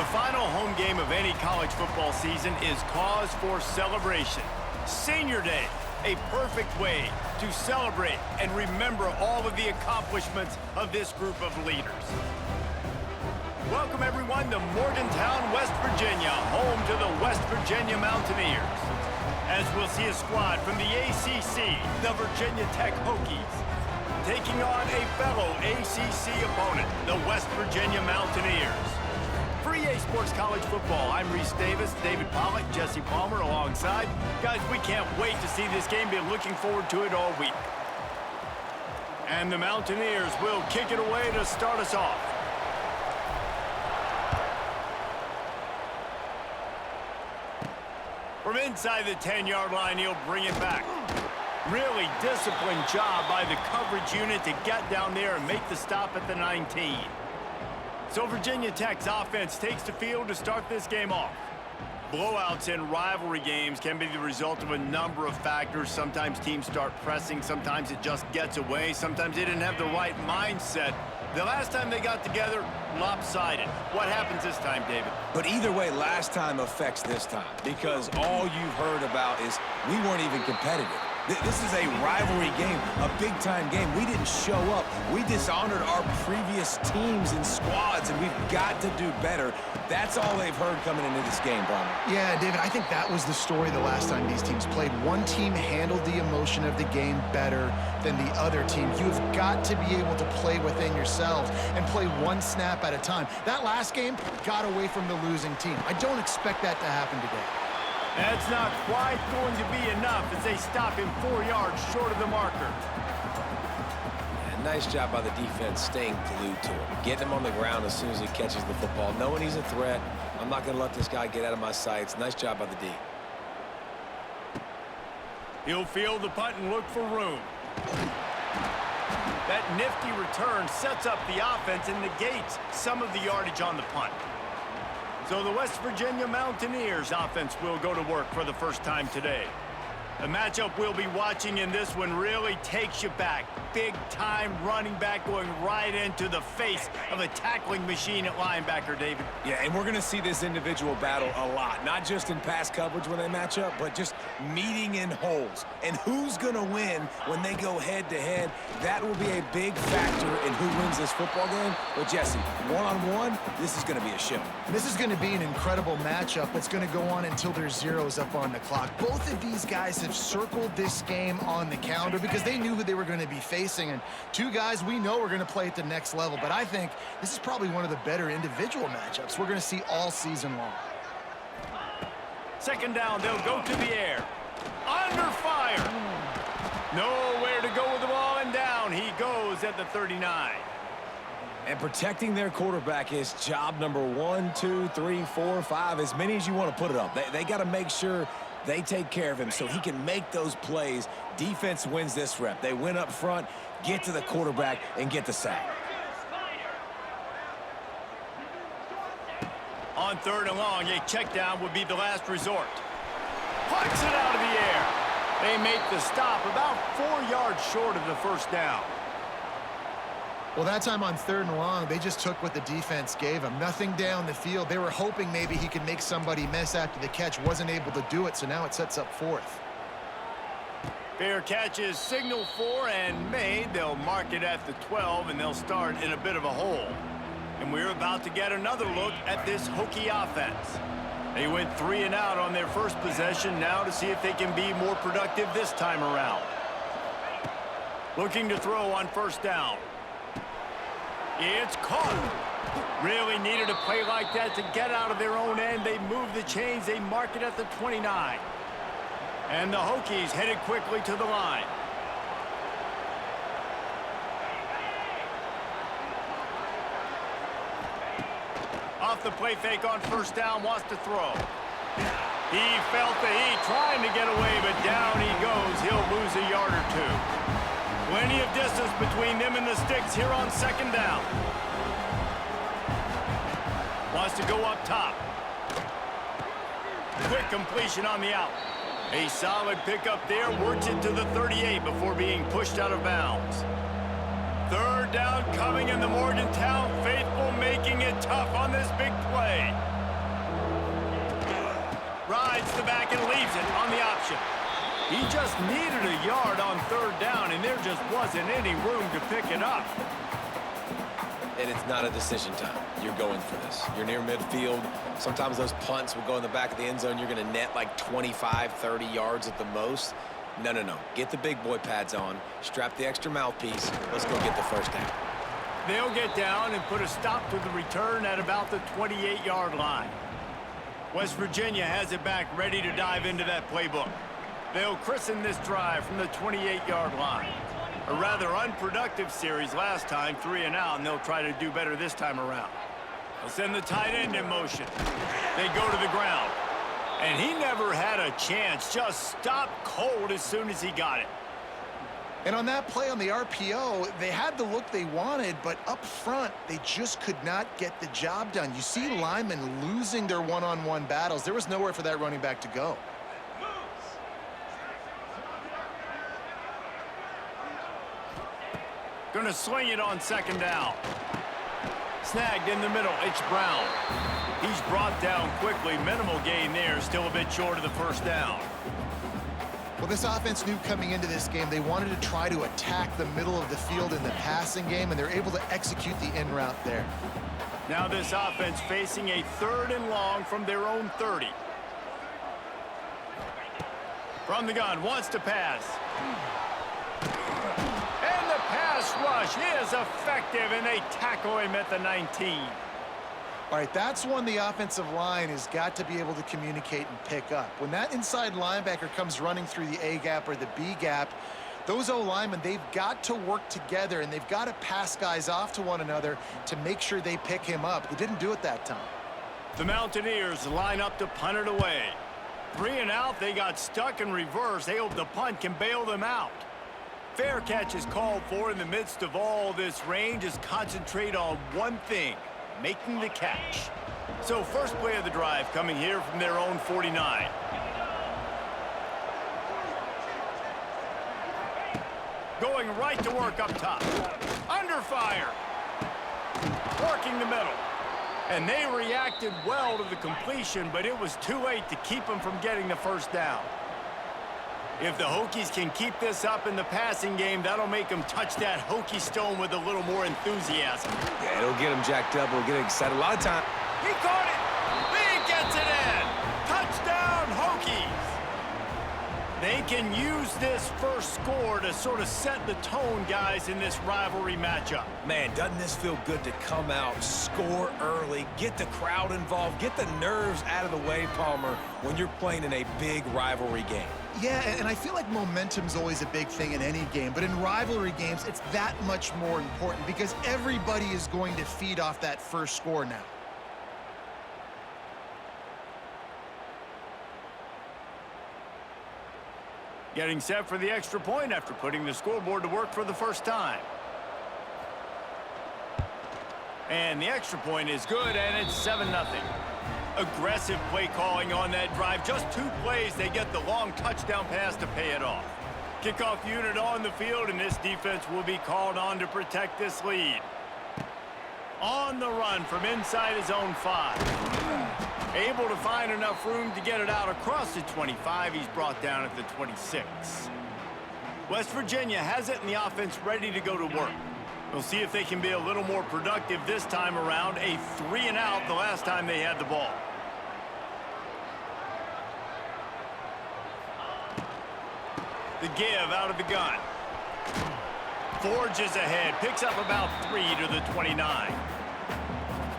The final home game of any college football season is cause for celebration. Senior Day, a perfect way to celebrate and remember all of the accomplishments of this group of leaders. Welcome everyone to Morgantown, West Virginia, home to the West Virginia Mountaineers. As we'll see a squad from the ACC, the Virginia Tech Hokies, taking on a fellow ACC opponent, the West Virginia Mountaineers. For EA Sports College Football, I'm Reese Davis, David Pollock, Jesse Palmer alongside. Guys, we can't wait to see this game. Been looking forward to it all week. And the Mountaineers will kick it away to start us off. From inside the 10-yard line, he'll bring it back. Really disciplined job by the coverage unit to get down there and make the stop at the 19. So Virginia Tech's offense takes the field to start this game off. Blowouts in rivalry games can be the result of a number of factors. Sometimes teams start pressing, sometimes it just gets away, sometimes they didn't have the right mindset. The last time they got together, lopsided. What happens this time, David? But either way, last time affects this time because all you've heard about is we weren't even competitive. This is a rivalry game, a big-time game. We didn't show up. We dishonored our previous teams and squads, and we've got to do better. That's all they've heard coming into this game, Palmer. Yeah, David, I think that was the story the last time these teams played. One team handled the emotion of the game better than the other team. You've got to be able to play within yourselves and play one snap at a time. That last game got away from the losing team. I don't expect that to happen today. That's not quite going to be enough as they stop him 4 yards short of the marker. And nice job by the defense staying glued to him. Getting him on the ground as soon as he catches the football. Knowing he's a threat, I'm not going to let this guy get out of my sights. Nice job by the D. He'll field the punt and look for room. That nifty return sets up the offense and negates some of the yardage on the punt. So the West Virginia Mountaineers offense will go to work for the first time today. The matchup we'll be watching in this one really takes you back. Big-time running back going right into the face of a tackling machine at linebacker, David. Yeah, and we're going to see this individual battle a lot. Not just in pass coverage when they match up, but just meeting in holes. And who's going to win when they go head-to-head? That will be a big factor in who wins this football game. But, Jesse, one-on-one, this is going to be a show. This is going to be an incredible matchup that's going to go on until there's zeros up on the clock. Both of these guys have circled this game on the calendar because they knew who they were going to be facing. And two guys we know are going to play at the next level. But I think this is probably one of the better individual matchups we're going to see all season long. Second down, they'll go to the air. Under fire. Nowhere to go with the ball, and down he goes at the 39. And protecting their quarterback is job number 1, 2, 3, 4, 5, as many as you want to put it up. They got to make sure they take care of him so he can make those plays. Defense wins this rep. They win up front, get to the quarterback, and get the sack. On third and long, a check down would be the last resort. Plucks it out of the air. They make the stop about 4 yards short of the first down. Well, that time on third and long, they just took what the defense gave them. Nothing down the field. They were hoping maybe he could make somebody miss after the catch. Wasn't able to do it, so now it sets up fourth. Fair catch is signaled for and made. They'll mark it at the 12, and they'll start in a bit of a hole. And we're about to get another look at this Hokie offense. They went 3 and out on their first possession, now to see if they can be more productive this time around. Looking to throw on first down. It's caught. Really needed a play like that to get out of their own end. They move the chains. They mark it at the 29. And the Hokies headed quickly to the line. Off the play fake on first down, wants to throw. He felt the heat, trying to get away, but down he goes. He'll lose a yard or two. Plenty of distance between them and the sticks here on second down. Wants to go up top. Quick completion on the out. A solid pickup there, works it to the 38 before being pushed out of bounds. Third down coming in the Morgantown faithful, making it tough on this big play. the back and leaves it on the option. He just needed a yard on third down, and there just wasn't any room to pick it up. And it's not a decision time. You're going for this. You're near midfield. Sometimes those punts will go in the back of the end zone. You're going to net like 25, 30 yards at the most. No. Get the big boy pads on. Strap the extra mouthpiece. Let's go get the first down. They'll get down and put a stop to the return at about the 28-yard line. West Virginia has it back, ready to dive into that playbook. They'll christen this drive from the 28-yard line. A rather unproductive series last time, 3 and out, and they'll try to do better this time around. They'll send the tight end in motion. They go to the ground. And he never had a chance, just stopped cold as soon as he got it. And on that play on the RPO, they had the look they wanted, but up front, they just could not get the job done. You see linemen losing their one-on-one battles. There was nowhere for that running back to go. Going to swing it on second down. Snagged in the middle, it's Brown. He's brought down quickly. Minimal gain there, still a bit short of the first down. Well, this offense knew coming into this game they wanted to try to attack the middle of the field in the passing game, and they're able to execute the in route there. Now this offense facing a 3rd and long from their own 30. From the gun, wants to pass. And the pass rush is effective, and they tackle him at the 19. All right, that's one the offensive line has got to be able to communicate and pick up. When that inside linebacker comes running through the A gap or the B gap, those O-linemen, they've got to work together, and they've got to pass guys off to one another to make sure they pick him up. They didn't do it that time. The Mountaineers line up to punt it away. 3 and out, they got stuck in reverse. They hope the punt can bail them out. Fair catch is called for in the midst of all this rain. Just concentrate on one thing, making the catch. So first play of the drive coming here from their own 49. Going right to work up top. Under fire. Working the middle. And they reacted well to the completion, but it was too late to keep them from getting the first down. If the Hokies can keep this up in the passing game, that'll make them touch that Hokie stone with a little more enthusiasm. Yeah, it'll get them jacked up. It'll get them excited. A lot of time. He caught it. He gets it in. Touchdown, Hokies. They can use this first score to sort of set the tone, guys, in this rivalry matchup. Man, doesn't this feel good to come out, score early, get the crowd involved, get the nerves out of the way, Palmer, when you're playing in a big rivalry game? Yeah, and I feel like momentum's always a big thing in any game, but in rivalry games, it's that much more important because everybody is going to feed off that first score now. Getting set for the extra point after putting the scoreboard to work for the first time. And the extra point is good, and it's 7-0. Aggressive play calling on that drive. Just 2 plays, they get the long touchdown pass to pay it off. Kickoff unit on the field, and this defense will be called on to protect this lead. On the run from inside his own 5. Able to find enough room to get it out across the 25. He's brought down at the 26. West Virginia has it, and the offense ready to go to work. We'll see if they can be a little more productive this time around. A 3 and out the last time they had the ball. The give out of the gun. Forges ahead, picks up about 3 to the 29.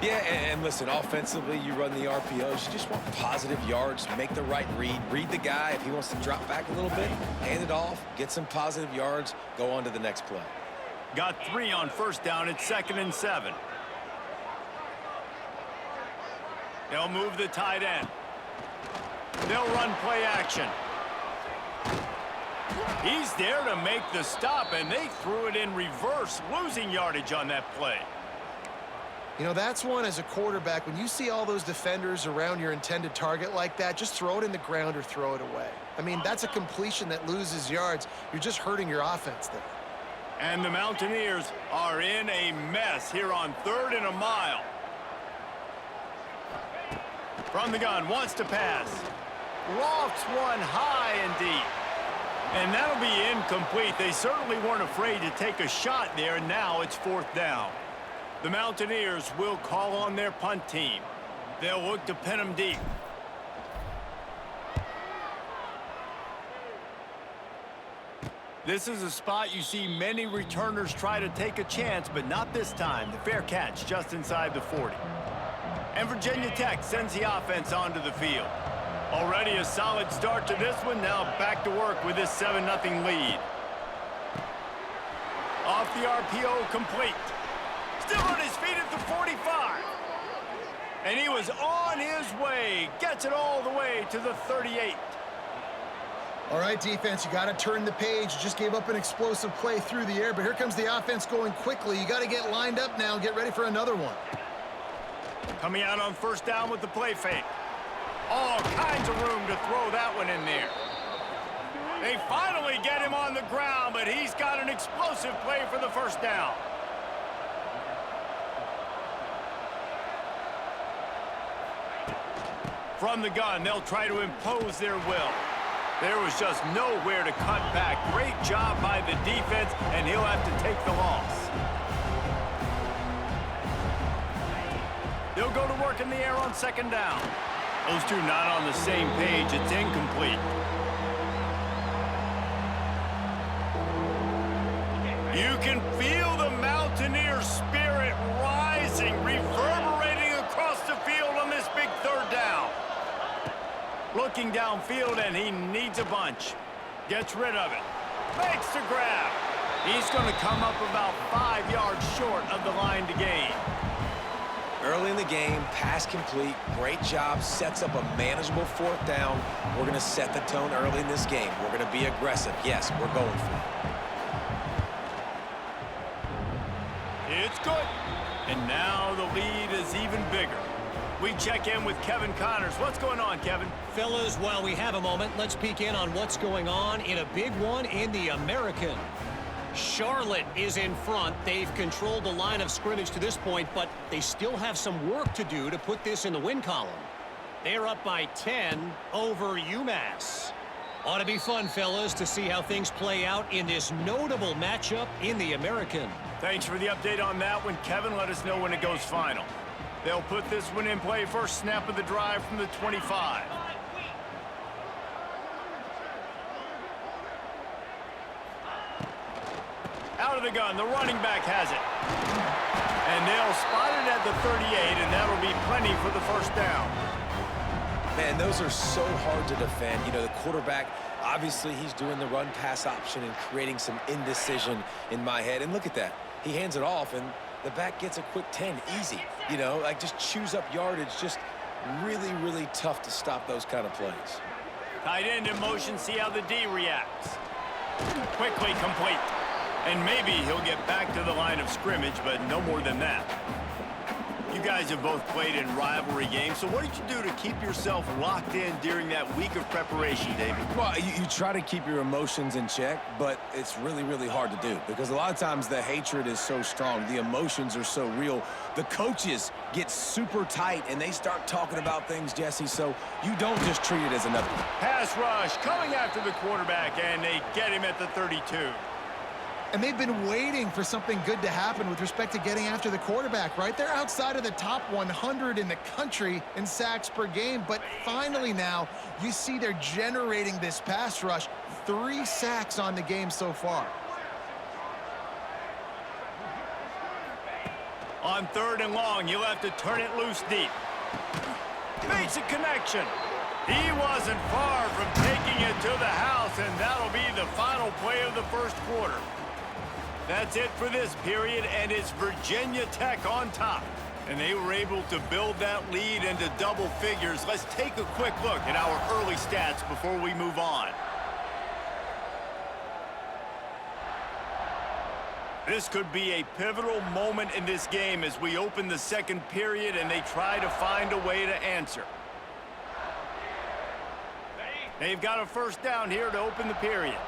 Yeah, and listen, offensively, you run the RPOs. You just want positive yards, make the right read the guy. If he wants to drop back a little bit, hand it off, get some positive yards, go on to the next play. Got 3 on first down. It's 2nd and 7. They'll move the tight end. They'll run play action. He's there to make the stop, and they threw it in reverse, losing yardage on that play. You know, that's one as a quarterback, when you see all those defenders around your intended target like that, just throw it in the ground or throw it away. I mean, that's a completion that loses yards. You're just hurting your offense there. And the Mountaineers are in a mess here on 3rd and a mile. From the gun, wants to pass. lofts one high and deep. And that'll be incomplete. They certainly weren't afraid to take a shot there, and now it's 4th down. The Mountaineers will call on their punt team. They'll look to pin them deep. This is a spot you see many returners try to take a chance, but not this time. The fair catch just inside the 40. And Virginia Tech sends the offense onto the field. Already a solid start to this one. Now back to work with this 7-0 lead. Off the RPO, complete. Still on his feet at the 45. And he was on his way. Gets it all the way to the 38. All right, defense, you got to turn the page. You just gave up an explosive play through the air, but here comes the offense going quickly. You got to get lined up now and get ready for another one. Coming out on 1st down with the play fake. All kinds of room to throw that one in there. They finally get him on the ground, but he's got an explosive play for the 1st down. From the gun, they'll try to impose their will. There was just nowhere to cut back. Great job by the defense, and he'll have to take the loss. They'll go to work in the air on 2nd down. Those two not on the same page. It's incomplete. You can feel the Mountaineer spirit rising, reverberating across the field on this big 3rd down. Looking downfield, and he needs a bunch. Gets rid of it. Makes the grab. He's going to come up about 5 yards short of the line to gain. Early in the game, pass complete, great job, sets up a manageable 4th down. We're going to set the tone early in this game. We're going to be aggressive. Yes, we're going for it. It's good. And now the lead is even bigger. We check in with Kevin Connors. What's going on, Kevin? Fellas, while we have a moment, let's peek in on what's going on in a big one in the American. Charlotte is in front. They've controlled the line of scrimmage to this point, but they still have some work to do to put this in the win column. They're up by 10 over UMass. Ought to be fun, fellas, to see how things play out in this notable matchup in the American. Thanks for the update on that one, Kevin. Let us know when it goes final. They'll put this one in play. First snap of the drive from the 25. Out of the gun, the running back has it. And they'll spot it at the 38, and that'll be plenty for the 1st down. Man, those are so hard to defend. You know, the quarterback, obviously he's doing the run-pass option and creating some indecision in my head. And look at that. He hands it off, and the back gets a quick 10, easy. You know, like just chews up yardage. Just really, really tough to stop those kind of plays. Tight end in motion, see how the D reacts. Quickly complete. And maybe he'll get back to the line of scrimmage, but no more than that. You guys have both played in rivalry games, so what did you do to keep yourself locked in during that week of preparation, David? Well, you try to keep your emotions in check, but it's really, really hard to do because a lot of times the hatred is so strong. The emotions are so real. The coaches get super tight, and they start talking about things, Jesse, so you don't just treat it as another. Pass rush coming after the quarterback, and they get him at the 32. And they've been waiting for something good to happen with respect to getting after the quarterback, right? They're outside of the top 100 in the country in sacks per game, but finally now you see they're generating this pass rush. 3 sacks on the game so far. On 3rd and long, you'll have to turn it loose deep. Basic connection. He wasn't far from taking it to the house, and that'll be the final play of the 1st quarter. That's it for this period, and it's Virginia Tech on top. And they were able to build that lead into double figures. Let's take a quick look at our early stats before we move on. This could be a pivotal moment in this game as we open the 2nd period and they try to find a way to answer. They've got a 1st down here to open the period.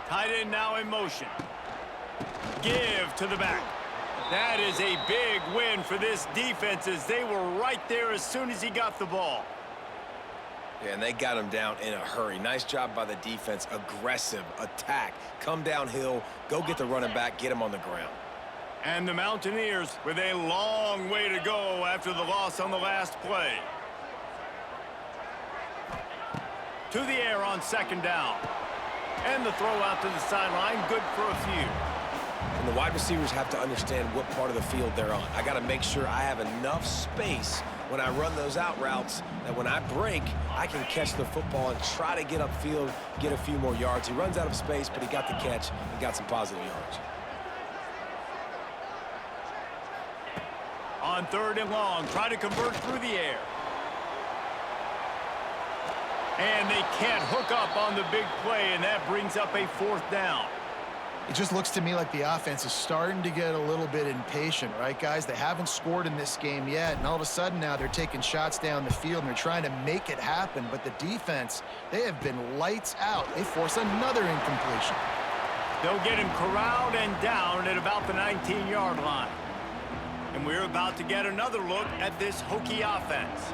Tight end now in motion. Give to the back. That is a big win for this defense as they were right there as soon as he got the ball. Yeah, and they got him down in a hurry. Nice job by the defense. Aggressive attack. Come downhill, go get the running back, get him on the ground. And the Mountaineers with a long way to go after the loss on the last play. To the air on second down. And the throw out to the sideline, good for a few. And the wide receivers have to understand what part of the field they're on. I got to make sure I have enough space when I run those out routes that when I break, I can catch the football and try to get upfield, get a few more yards. He runs out of space, but he got the catch and got some positive yards. On third and long, try to convert through the air. And they can't hook up on the big play, and that brings up a fourth down. It just looks to me like the offense is starting to get a little bit impatient, right, guys? They haven't scored in this game yet, and all of a sudden now they're taking shots down the field, and they're trying to make it happen. But the defense, they have been lights out. They force another incompletion. They'll get him corralled and down at about the 19-yard line. And we're about to get another look at this Hokie offense.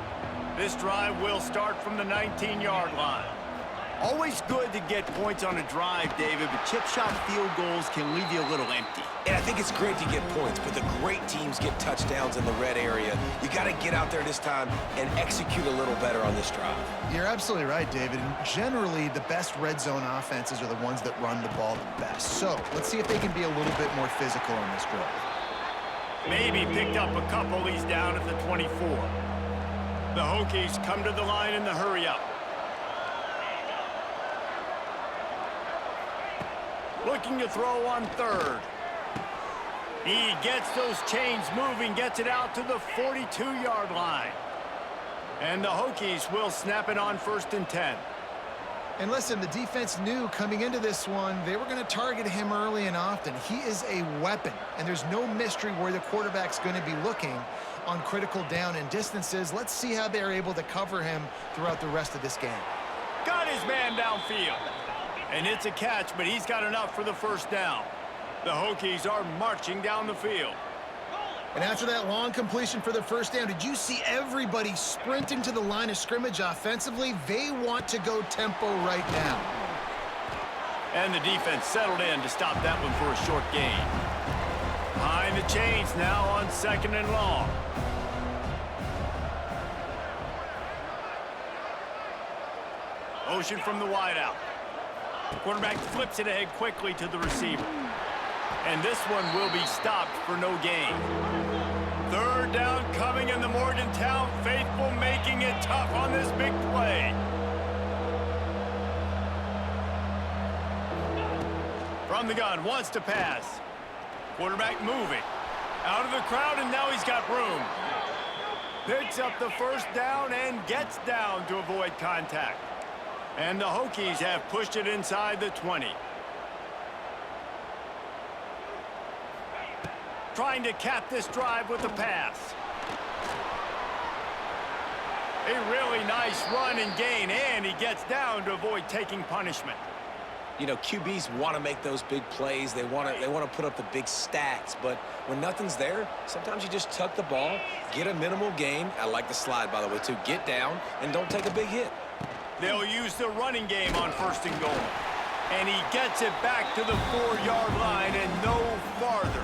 This drive will start from the 19-yard line. Always good to get points on a drive, David, but chip shot field goals can leave you a little empty. And I think it's great to get points, but the great teams get touchdowns in the red area. You got to get out there this time and execute a little better on this drive. You're absolutely right, David. And generally, the best red zone offenses are the ones that run the ball the best. So let's see if they can be a little bit more physical on this drive. Maybe picked up a couple. He's down at the 24. The Hokies come to the line in the hurry-up. Looking to throw on third. He gets those chains moving, gets it out to the 42-yard line. And the Hokies will snap it on first and 10. And listen, the defense knew coming into this one, they were going to target him early and often. He is a weapon, and there's no mystery where the quarterback's going to be looking on critical down and distances. Let's see how they're able to cover him throughout the rest of this game. Got his man downfield. And it's a catch, but he's got enough for the first down. The Hokies are marching down the field. And after that long completion for the first down, did you see everybody sprinting to the line of scrimmage offensively? They want to go tempo right now. And the defense settled in to stop that one for a short gain. Behind the chains now on second and long. Motion from the wideout. Quarterback flips it ahead quickly to the receiver. And this one will be stopped for no gain. Third down coming, in the Morgantown faithful making it tough on this big play. From the gun, wants to pass. Quarterback moving. Out of the crowd, and now he's got room. Picks up the first down and gets down to avoid contact. And the Hokies have pushed it inside the 20. Trying to cap this drive with a pass. A really nice run and gain, and he gets down to avoid taking punishment. You know, QBs want to make those big plays. They want to put up the big stats, but when nothing's there, sometimes you just tuck the ball, get a minimal gain. I like the slide, by the way, too. Get down and don't take a big hit. They'll use the running game on first and goal. And he gets it back to the 4-yard line and no farther.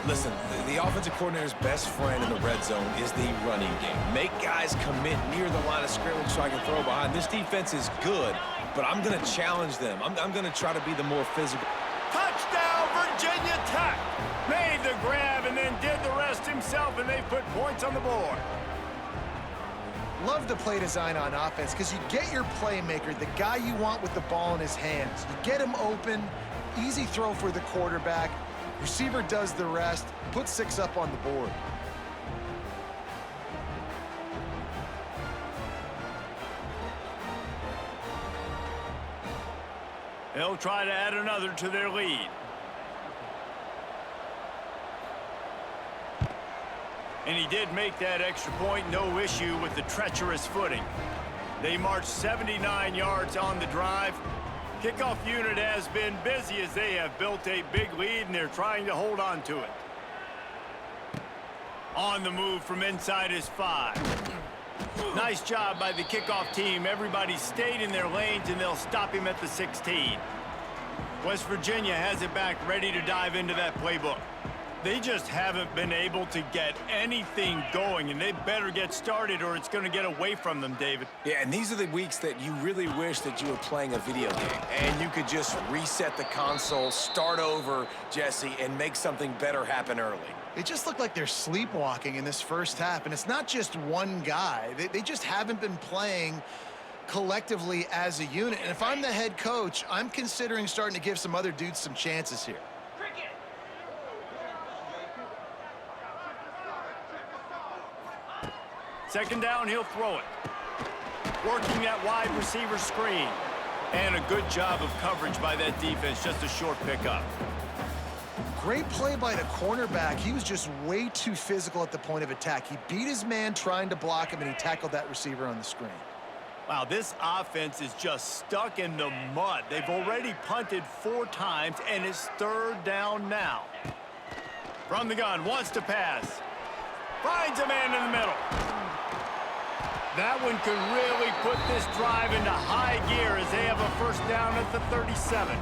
Listen, the offensive coordinator's best friend in the red zone is the running game. Make guys commit near the line of scrimmage so I can throw behind. This defense is good, but I'm going to challenge them. I'm going to try to be the more physical. Touchdown, Virginia Tech! Made the grab and then did the rest himself, and they put points on the board. Love the play design on offense because you get your playmaker, the guy you want with the ball in his hands. You get him open, easy throw for the quarterback. Receiver does the rest, put 6 up on the board. They'll try to add another to their lead. And he did make that extra point, no issue with the treacherous footing. They marched 79 yards on the drive. Kickoff unit has been busy as they have built a big lead, and they're trying to hold on to it. On the move from inside his 5. Nice job by the kickoff team. Everybody stayed in their lanes, and they'll stop him at the 16. West Virginia has it back, ready to dive into that playbook. They just haven't been able to get anything going, and they better get started or it's going to get away from them, David. Yeah, and these are the weeks that you really wish that you were playing a video game and you could just reset the console, start over, Jesse, and make something better happen early. It just looked like they're sleepwalking in this first half, and it's not just one guy. They just haven't been playing collectively as a unit. And if I'm the head coach, I'm considering starting to give some other dudes some chances here. Second down, he'll throw it. Working that wide receiver screen. And a good job of coverage by that defense, just a short pickup. Great play by the cornerback. He was just way too physical at the point of attack. He beat his man trying to block him, and he tackled that receiver on the screen. Wow, this offense is just stuck in the mud. They've already punted 4 times, and it's third down now. From the gun, wants to pass. Finds a man in the middle. That one could really put this drive into high gear as they have a first down at the 37.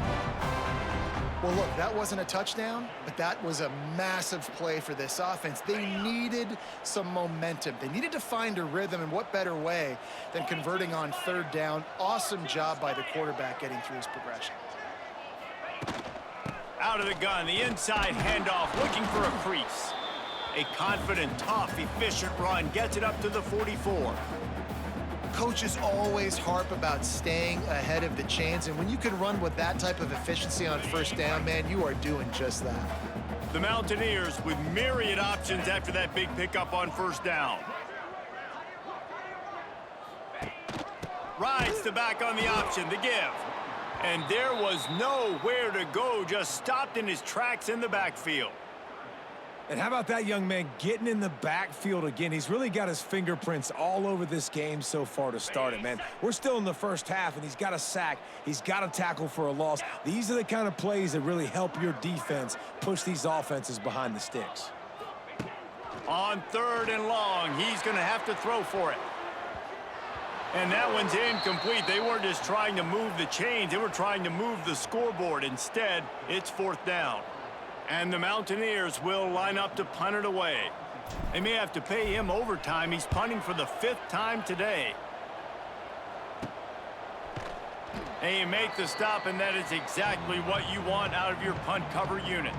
Well, look, that wasn't a touchdown, but that was a massive play for this offense. They needed some momentum. They needed to find a rhythm, and what better way than converting on third down. Awesome job by the quarterback getting through his progression. Out of the gun, the inside handoff, looking for a crease. A confident, tough, efficient run gets it up to the 44. Coaches always harp about staying ahead of the chains, and when you can run with that type of efficiency on first down, man, you are doing just that. The Mountaineers with myriad options after that big pickup on first down. Rides the back on the option, the give. And there was nowhere to go, just stopped in his tracks in the backfield. And how about that young man getting in the backfield again? He's really got his fingerprints all over this game so far to start it, man. We're still in the first half, and he's got a sack. He's got a tackle for a loss. These are the kind of plays that really help your defense push these offenses behind the sticks. On third and long, he's going to have to throw for it. And that one's incomplete. They weren't just trying to move the chains. They were trying to move the scoreboard. Instead, it's fourth down. And the Mountaineers will line up to punt it away. They may have to pay him overtime. He's punting for the 5th time today. And you make the stop, and that is exactly what you want out of your punt cover unit.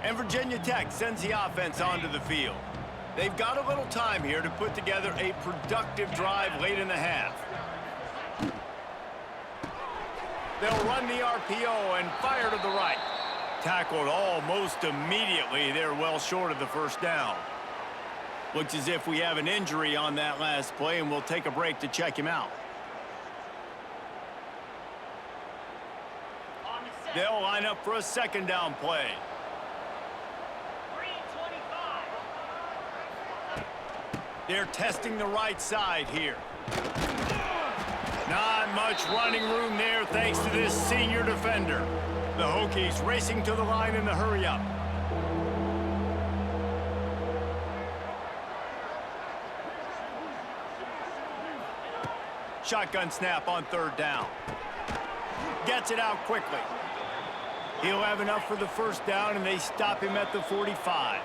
And Virginia Tech sends the offense onto the field. They've got a little time here to put together a productive drive late in the half. They'll run the RPO and fire to the right. Tackled almost immediately. They're well short of the first down. Looks as if we have an injury on that last play, and we'll take a break to check him out. They'll line up for a second down play. They're testing the right side here. Not much running room there thanks to this senior defender. The Hokies racing to the line in the hurry-up. Shotgun snap on third down. Gets it out quickly. He'll have enough for the first down, and they stop him at the 45.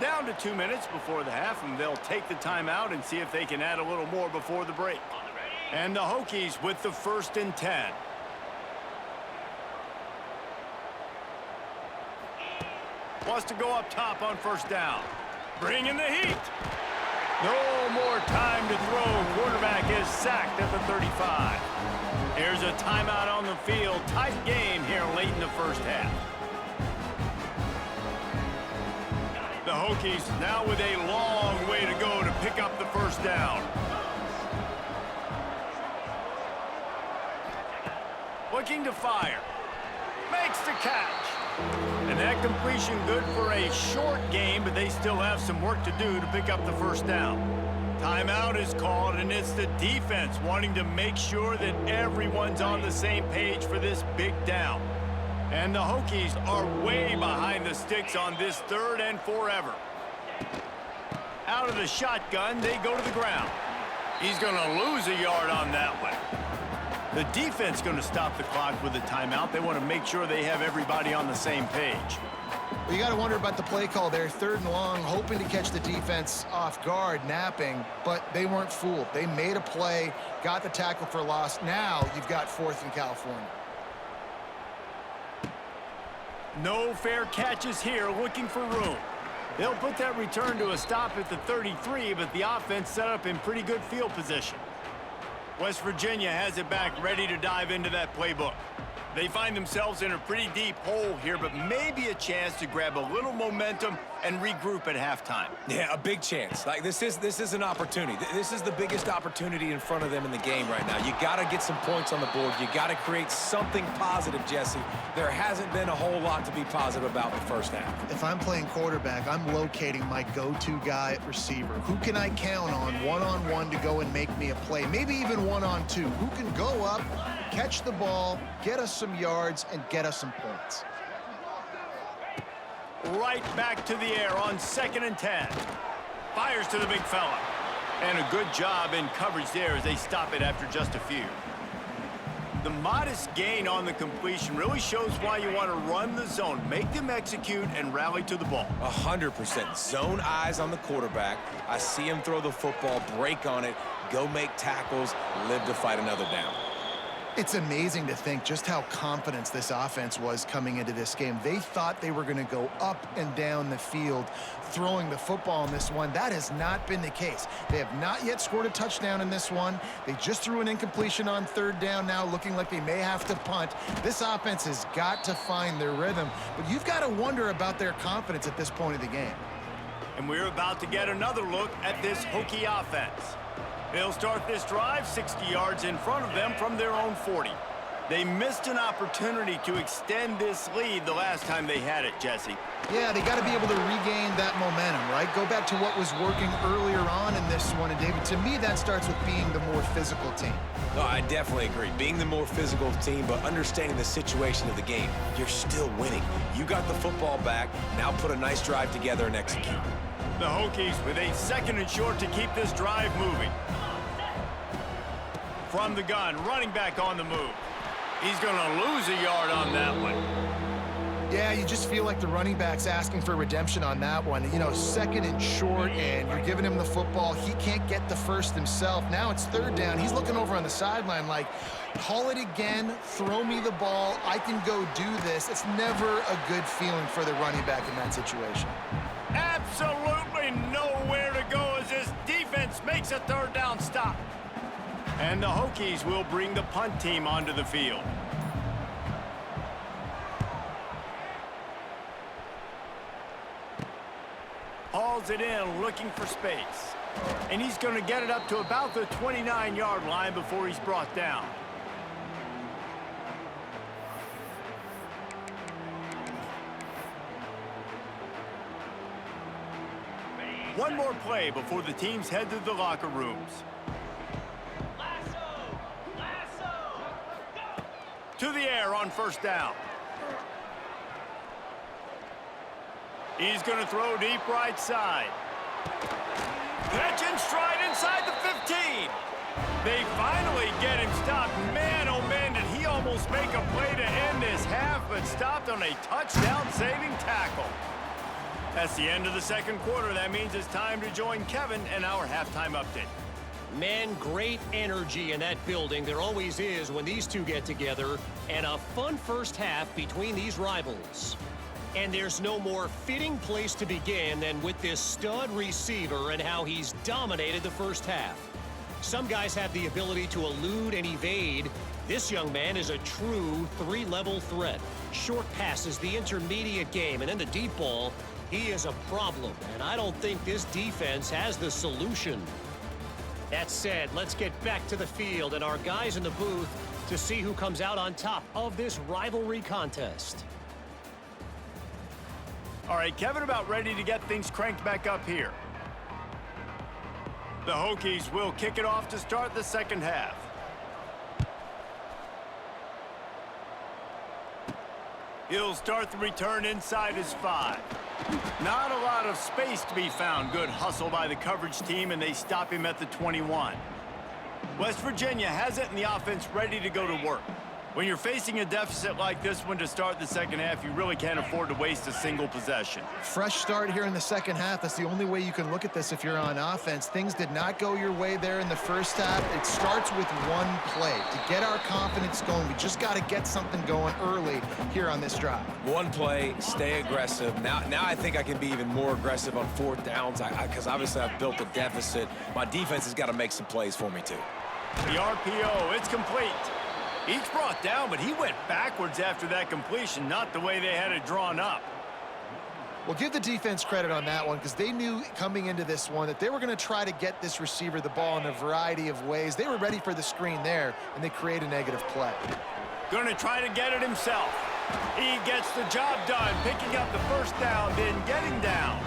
Down to 2 minutes before the half, and they'll take the timeout and see if they can add a little more before the break. And the Hokies with the 1st and 10. Wants to go up top on first down. Bring in the heat. No more time to throw. Quarterback is sacked at the 35. Here's a timeout on the field. Tight game here late in the first half. The Hokies now with a long way to go to pick up the first down. Looking to fire. Makes the catch. And that completion good for a short game, but they still have some work to do to pick up the first down. Timeout is called, and it's the defense wanting to make sure that everyone's on the same page for this big down. And the Hokies are way behind the sticks on this 3rd and forever. Out of the shotgun, they go to the ground. He's going to lose a yard on that one. The defense going to stop the clock with a timeout. They want to make sure they have everybody on the same page. Well, you got to wonder about the play call there. 3rd and long, hoping to catch the defense off guard, napping, but they weren't fooled. They made a play, got the tackle for loss. Now you've got 4th in California. No fair catches here, looking for room. They'll put that return to a stop at the 33, but the offense set up in pretty good field position. West Virginia has it back, ready to dive into that playbook. They find themselves in a pretty deep hole here, but maybe a chance to grab a little momentum and regroup at halftime. Yeah, a big chance. Like, this is an opportunity. This is the biggest opportunity in front of them in the game right now. You got to get some points on the board. You got to create something positive, Jesse. There hasn't been a whole lot to be positive about in the first half. If I'm playing quarterback, I'm locating my go-to guy at receiver. Who can I count on one-on-one to go and make me a play? Maybe even one-on-two. Who can go up, catch the ball, get us some yards, and get us some points? Right back to the air on 2nd and 10. Fires to the big fella. And a good job in coverage there as they stop it after just a few. The modest gain on the completion really shows why you want to run the zone. Make them execute and rally to the ball. 100%. Zone eyes on the quarterback. I see him throw the football, break on it, go make tackles, live to fight another down. It's amazing to think just how confident this offense was coming into this game. They thought they were going to go up and down the field throwing the football in this one. That has not been the case. They have not yet scored a touchdown in this one. They just threw an incompletion on 3rd down now, looking like they may have to punt. This offense has got to find their rhythm, but you've got to wonder about their confidence at this point of the game. And we're about to get another look at this Hokie offense. They'll start this drive 60 yards in front of them from their own 40. They missed an opportunity to extend this lead the last time they had it, Jesse. Yeah, they got to be able to regain that momentum, right? Go back to what was working earlier on in this one. And, David, to me, that starts with being the more physical team. No, I definitely agree. Being the more physical team, but understanding the situation of the game. You're still winning. You got the football back. Now put a nice drive together and execute. The Hokies with a 2nd and short to keep this drive moving. From the gun, running back on the move. He's going to lose a yard on that one. Yeah, you just feel like the running back's asking for redemption on that one. You know, 2nd and short, and you're giving him the football. He can't get the first himself. Now it's 3rd down. He's looking over on the sideline like, call it again, throw me the ball, I can go do this. It's never a good feeling for the running back in that situation. Absolutely nowhere to go as this defense makes a 3rd down stop. And the Hokies will bring the punt team onto the field. Hauls it in, looking for space. And he's going to get it up to about the 29-yard line before he's brought down. One more play before the teams head to the locker rooms. To the air on 1st down. He's going to throw deep right side. Catch and stride inside the 15. They finally get him stopped. Man, oh man, did he almost make a play to end this half, but stopped on a touchdown-saving tackle. That's the end of the 2nd quarter. That means it's time to join Kevin and our halftime update. Man, great energy in that building. There always is when these two get together. And a fun first half between these rivals. And there's no more fitting place to begin than with this stud receiver and how he's dominated the first half. Some guys have the ability to elude and evade. This young man is a true 3-level threat. Short passes, the intermediate game, and then the deep ball. He is a problem, and I don't think this defense has the solution. That said, let's get back to the field and our guys in the booth to see who comes out on top of this rivalry contest. All right, Kevin, about ready to get things cranked back up here. The Hokies will kick it off to start the 2nd half. He'll start the return inside his 5. Not a lot of space to be found. Good hustle by the coverage team, and they stop him at the 21. West Virginia has it in the offense ready to go to work. When you're facing a deficit like this one to start the second half, you really can't afford to waste a single possession. Fresh start here in the second half. That's the only way you can look at this if you're on offense. Things did not go your way there in the first half. It starts with one play. To get our confidence going, we just got to get something going early here on this drive. One play, stay aggressive. Now I think I can be even more aggressive on fourth downs because obviously I've built a deficit. My defense has got to make some plays for me too. The RPO, it's complete. Each brought down, but he went backwards after that completion, not the way they had it drawn up. Well, give the defense credit on that one because they knew coming into this one that they were going to try to get this receiver the ball in a variety of ways. They were ready for the screen there, and they create a negative play. Going to try to get it himself. He gets the job done, picking up the first down, then getting down.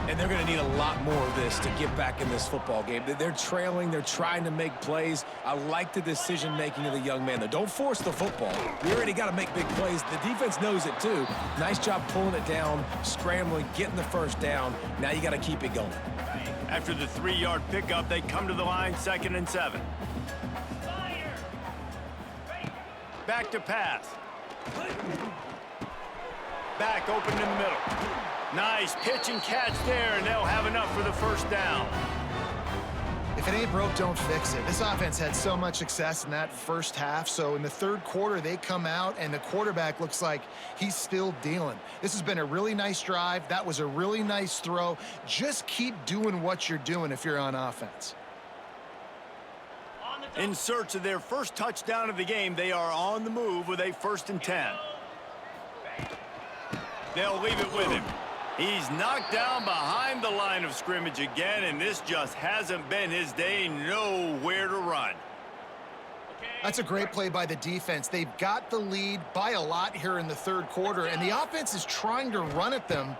And they're going to need a lot more of this to get back in this football game. They're trailing. They're trying to make plays. I like the decision-making of the young man, though. Don't force the football. We already got to make big plays. The defense knows it, too. Nice job pulling it down, scrambling, getting the first down. Now you got to keep it going. After the 3-yard pickup, they come to the line, 2nd and 7. Back to pass. Back open in the middle. Nice pitch and catch there, and they'll have enough for the first down. If it ain't broke, don't fix it. This offense had so much success in that first half, so in the third quarter, they come out, and the quarterback looks like he's still dealing. This has been a really nice drive. That was a really nice throw. Just keep doing what you're doing if you're on offense. In search of their first touchdown of the game, they are on the move with a 1st and 10. They'll leave it with him. He's knocked down behind the line of scrimmage again, and this just hasn't been his day. Nowhere to run. That's a great play by the defense. They've got the lead by a lot here in the third quarter, and the offense is trying to run at them,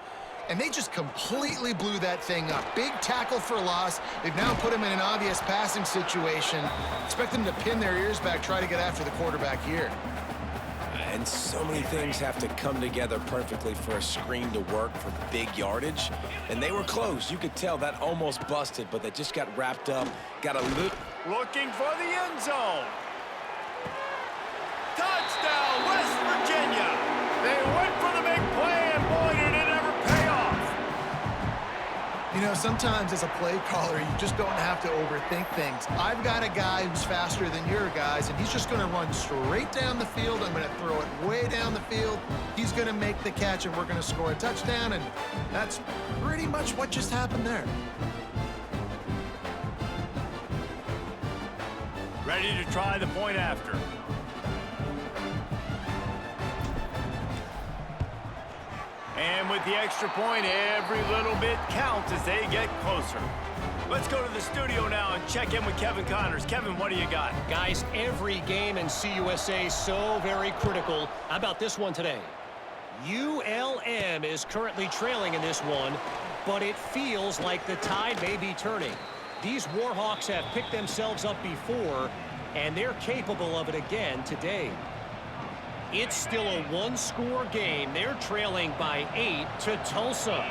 and they just completely blew that thing up. Big tackle for loss. They've now put him in an obvious passing situation. Expect them to pin their ears back, try to get after the quarterback here. And so many things have to come together perfectly for a screen to work for big yardage. And they were close. You could tell that almost busted, but they just got wrapped up. Got a loop. Looking for the end zone. Touchdown, West Virginia. They went for the big play, and boy, did it ever pay off. You know, sometimes as a play caller, you just don't have to overthink things. I've got a guy who's faster than your guys, and he's just going to run straight down the field. I'm going to throw it way down the field. He's going to make the catch, and we're going to score a touchdown, and that's pretty much what just happened there. Ready to try the point after. And with the extra point, every little bit counts as they get closer. Let's go to the studio now and check in with Kevin Connors. Kevin, what do you got? Guys, every game in CUSA so very critical. How about this one today? ULM is currently trailing in this one, but it feels like the tide may be turning. These Warhawks have picked themselves up before, and they're capable of it again today. It's still a one-score game. They're trailing by 8 to Tulsa.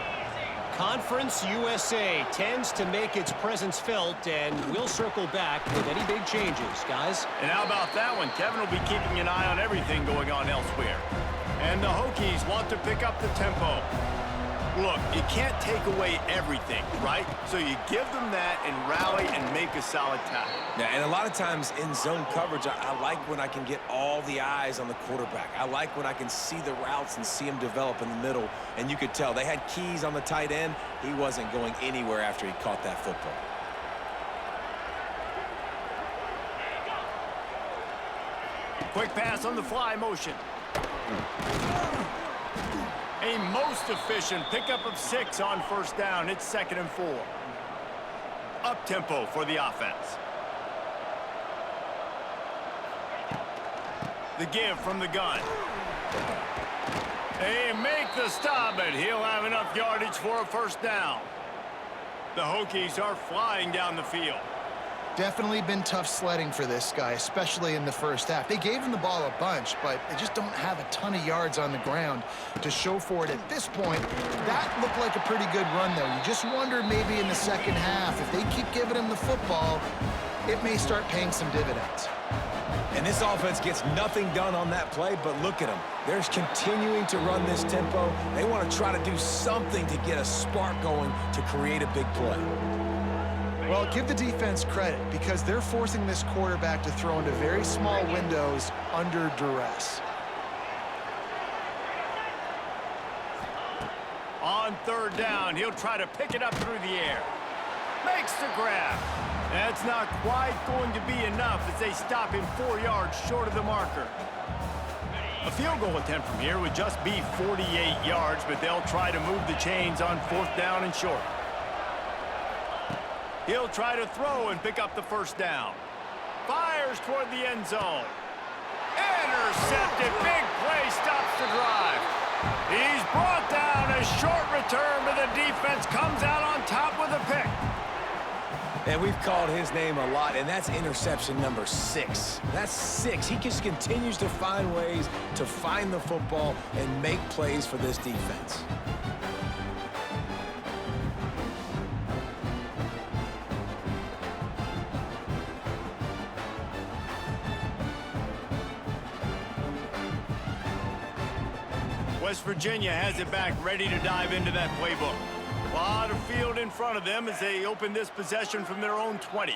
Conference USA tends to make its presence felt, and we'll circle back with any big changes, guys. And how about that one? Kevin will be keeping an eye on everything going on elsewhere. And the Hokies want to pick up the tempo. Look, you can't take away everything, right? So you give them that and rally and make a solid tackle. Yeah, and a lot of times in zone coverage, I like when I can get all the eyes on the quarterback. I like when I can see the routes and see him develop in the middle. And you could tell they had keys on the tight end. He wasn't going anywhere after he caught that football. Quick pass on the fly motion. A most efficient pickup of 6 on first down. It's 2nd and 4. Up-tempo for the offense. The give from the gun. They make the stop, but he'll have enough yardage for a first down. The Hokies are flying down the field. Definitely been tough sledding for this guy, especially in the first half. They gave him the ball a bunch, but they just don't have a ton of yards on the ground to show for it at this point. That looked like a pretty good run, though. You just wonder maybe in the second half, if they keep giving him the football, it may start paying some dividends. And this offense gets nothing done on that play, but look at them. They're continuing to run this tempo. They want to try to do something to get a spark going to create a big play. Well, give the defense credit because they're forcing this quarterback to throw into very small windows under duress. On third down, he'll try to pick it up through the air. Makes the grab. That's not quite going to be enough as they stop him 4 yards short of the marker. A field goal attempt from here would just be 48 yards, but they'll try to move the chains on fourth down and short. He'll try to throw and pick up the first down. Fires toward the end zone. Intercepted. Big play stops the drive. He's brought down. A short return, but the defense comes out on top with a pick. And we've called his name a lot, and that's interception number 6. That's 6. He just continues to find ways to find the football and make plays for this defense. West Virginia has it back, ready to dive into that playbook. A lot of field in front of them as they open this possession from their own 20.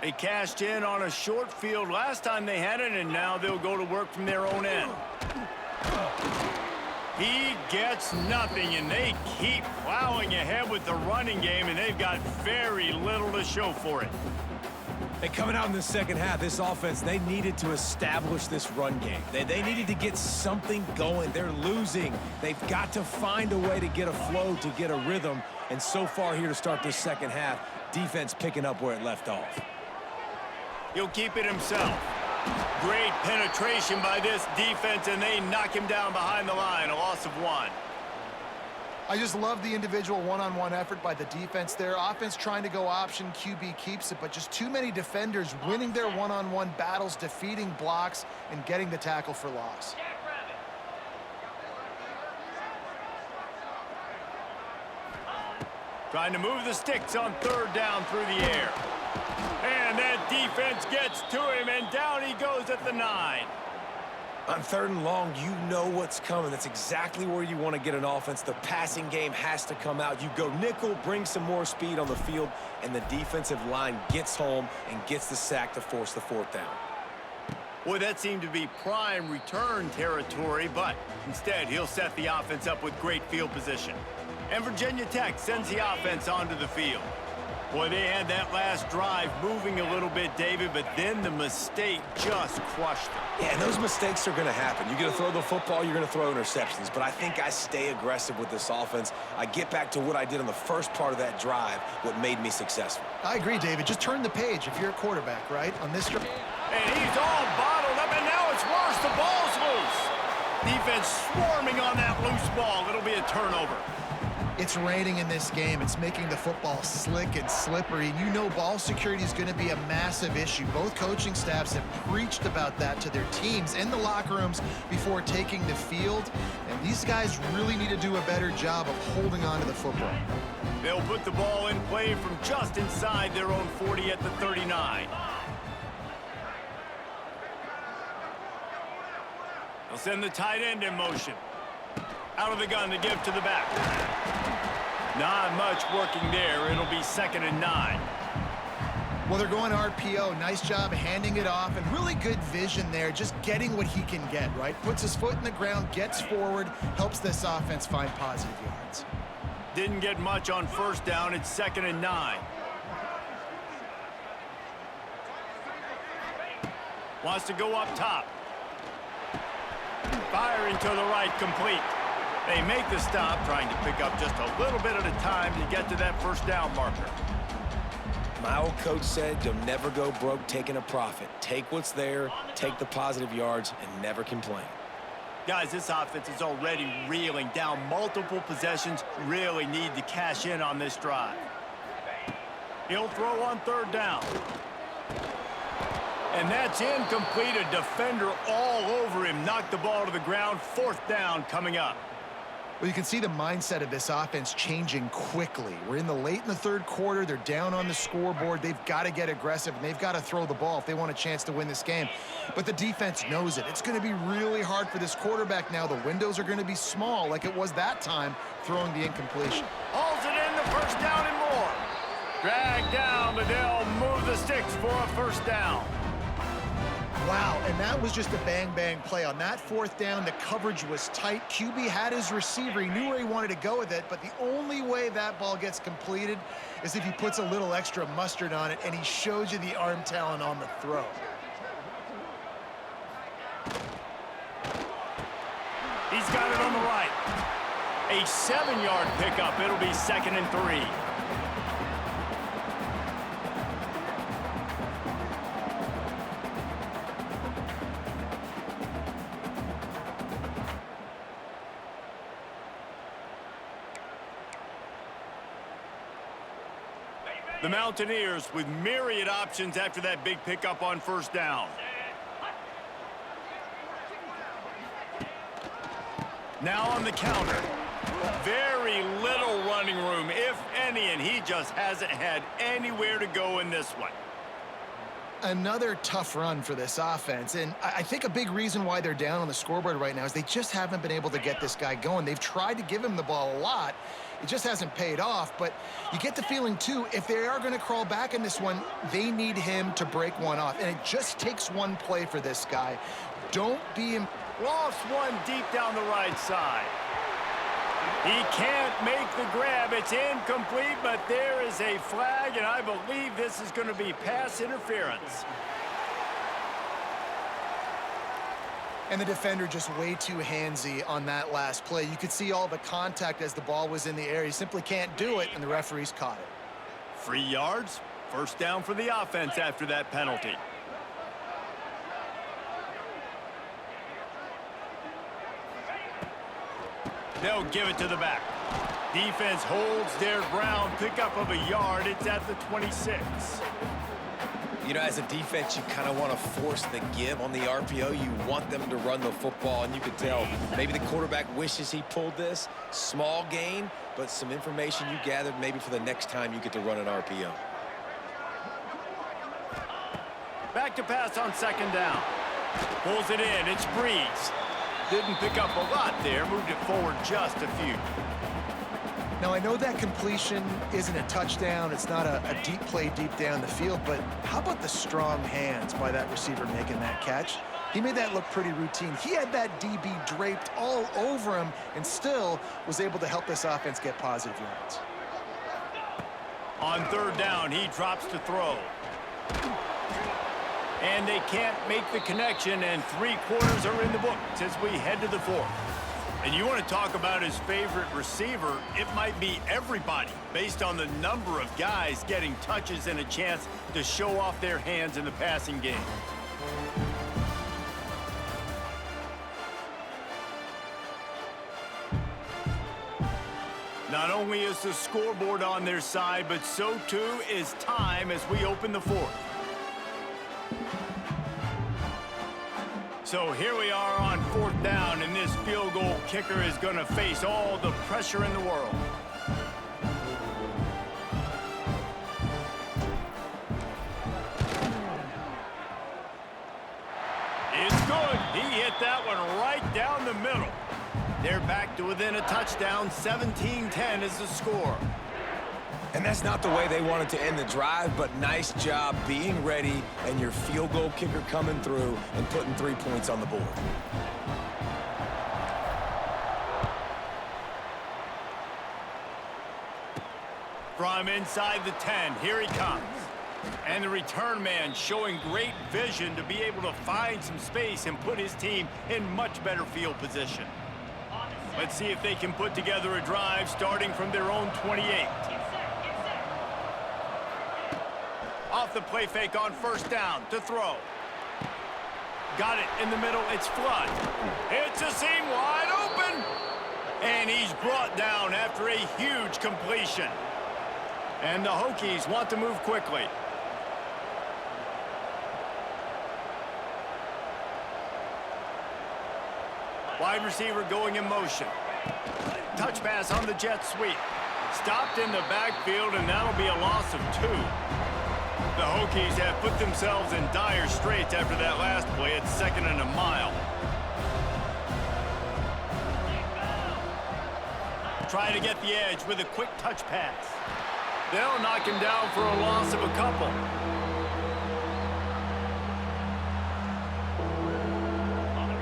They cashed in on a short field last time they had it, and now they'll go to work from their own end. He gets nothing, and they keep plowing ahead with the running game, and they've got very little to show for it. And coming out in the second half, this offense, they needed to establish this run game. They needed to get something going. They're losing. They've got to find a way to get a flow, to get a rhythm. And so far here to start this second half, defense picking up where it left off. He'll keep it himself. Great penetration by this defense, and they knock him down behind the line, a loss of 1. I just love the individual one-on-one effort by the defense there. Offense trying to go option, QB keeps it, but just too many defenders winning their one-on-one battles, defeating blocks, and getting the tackle for loss. Trying to move the sticks on third down through the air. And that defense gets to him, and down he goes at the 9. On third and long, you know what's coming. That's exactly where you want to get an offense. The passing game has to come out. You go nickel, bring some more speed on the field, and the defensive line gets home and gets the sack to force the fourth down. Boy, that seemed to be prime return territory, but instead he'll set the offense up with great field position. And Virginia Tech sends the offense onto the field. Boy, they had that last drive moving a little bit, David, but then the mistake just crushed them. Yeah, and those mistakes are going to happen. You're going to throw the football, you're going to throw interceptions, but I think I stay aggressive with this offense. I get back to what I did on the first part of that drive, what made me successful. I agree, David. Just turn the page if you're a quarterback, right? On this drive. And he's all bottled up, and now it's worse. The ball's loose. Defense swarming on that loose ball. It'll be a turnover. It's raining in this game. It's making the football slick and slippery. And you know ball security is going to be a massive issue. Both coaching staffs have preached about that to their teams in the locker rooms before taking the field. And these guys really need to do a better job of holding on to the football. They'll put the ball in play from just inside their own 40 at the 39. They'll send the tight end in motion. Out of the gun to give to the back. Not much working there. It'll be 2nd and 9. Well, they're going RPO. Nice job handing it off, and really good vision there, just getting what he can get, right? Puts his foot in the ground, gets forward, helps this offense find positive yards. Didn't get much on first down. It's 2nd and 9. Wants to go up top. Firing to the right, complete. They make the stop, trying to pick up just a little bit at a time to get to that first down marker. My old coach said you'll never go broke taking a profit. Take what's there, take the positive yards, and never complain. Guys, this offense is already reeling down multiple possessions. Really need to cash in on this drive. He'll throw on third down. And that's incomplete. A defender all over him. Knocked the ball to the ground. 4th down coming up. Well, you can see the mindset of this offense changing quickly. We're late in the 3rd quarter. They're down on the scoreboard. They've got to get aggressive, and they've got to throw the ball if they want a chance to win this game. But the defense knows it. It's going to be really hard for this quarterback now. The windows are going to be small like it was that time throwing the incompletion. Hauls it in, the 1st down and more. Drag down, but they'll move the sticks for a 1st down. Wow, and that was just a bang-bang play. On that 4th down, the coverage was tight. QB had his receiver. He knew where he wanted to go with it, but the only way that ball gets completed is if he puts a little extra mustard on it, and he shows you the arm talent on the throw. He's got it on the right. A 7-yard pickup. It'll be 2nd and 3. The Mountaineers with myriad options after that big pickup on 1st down. Now on the counter. Very little running room, if any, and he just hasn't had anywhere to go in this one. Another tough run for this offense, and I think a big reason why they're down on the scoreboard right now is they just haven't been able to get this guy going. They've tried to give him the ball a lot. It just hasn't paid off, but you get the feeling, too, if they are going to crawl back in this one, they need him to break one off, and it just takes one play for this guy. Don't be... Lost one deep down the right side. He can't make the grab. It's incomplete, but there is a flag, and I believe this is going to be pass interference. And the defender just way too handsy on that last play. You could see all the contact as the ball was in the air. He simply can't do it, and the referees caught it. 3 yards, 1st down for the offense after that penalty. They'll give it to the back. Defense holds their ground. Pickup of a yard. It's at the 26. You know, as a defense, you kind of want to force the give on the RPO. You want them to run the football, and you could tell maybe the quarterback wishes he pulled this. Small gain, but some information you gathered maybe for the next time you get to run an RPO. Back to pass on 2nd down. Pulls it in. It's Breeze. Didn't pick up a lot there. Moved it forward just a few. Now, I know that completion isn't a touchdown. It's not a deep play deep down the field, but how about the strong hands by that receiver making that catch? He made that look pretty routine. He had that DB draped all over him and still was able to help this offense get positive yards. On 3rd down, he drops to throw. And they can't make the connection, and 3 quarters are in the books as we head to the 4th. And you want to talk about his favorite receiver, it might be everybody, based on the number of guys getting touches and a chance to show off their hands in the passing game. Not only is the scoreboard on their side, but so too is time as we open the 4th. So here we are on 4th down, and this field goal kicker is going to face all the pressure in the world. It's good. He hit that one right down the middle. They're back to within a touchdown. 17-10 is the score. And that's not the way they wanted to end the drive, but nice job being ready and your field goal kicker coming through and putting 3 points on the board. From inside the 10, here he comes. And the return man showing great vision to be able to find some space and put his team in much better field position. Let's see if they can put together a drive starting from their own 28. Off the play fake on 1st down to throw. Got it in the middle. It's Flood. It's a seam wide open. And he's brought down after a huge completion. And the Hokies want to move quickly. Wide receiver going in motion. Touch pass on the jet sweep. Stopped in the backfield, and that'll be a loss of 2. The Hokies have put themselves in dire straits after that last play. It's 2nd and a mile. Try to get the edge with a quick touch pass. They'll knock him down for a loss of a couple.